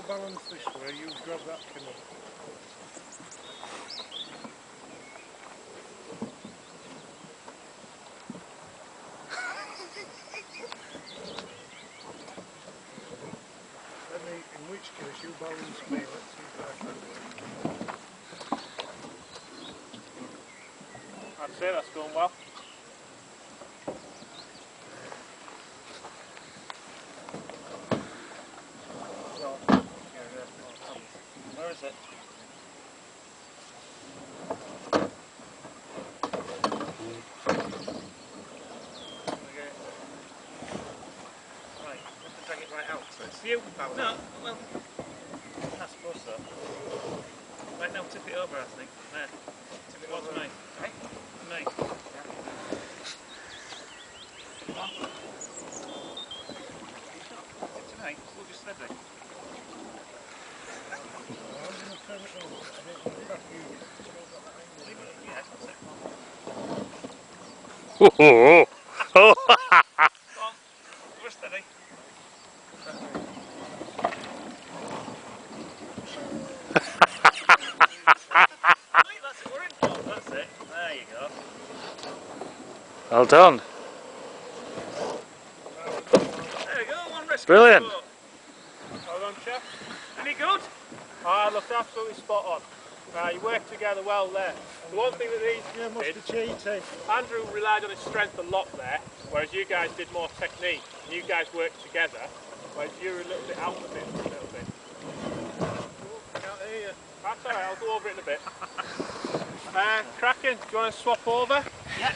balance this way, you grab that canoe. In which case you balance me, let's see if I can do it. That's it, that's going well. Where is it? Right, you have to drag it right out, so it's you. No, well, I suppose so. Right now, tip it over, I think. There. Tip it towards me. Right? Me. Yeah. Come on. Tonight, we'll just steady. Ho ho ho! Come on, we're steady. That's it, we're in port, that's it. There you go. Well done. There we go, one rescue. Brilliant. Well done, chef. Any good? Ah, looked absolutely spot on. You worked together well there. The one thing that these must be cheating. Andrew relied on his strength a lot there, whereas you guys did more technique. And you guys worked together, whereas you were a little bit out of it for a little bit. Can't hear you. That's alright, I'll go over it in a bit. Kraken, do you want to swap over? Yeah.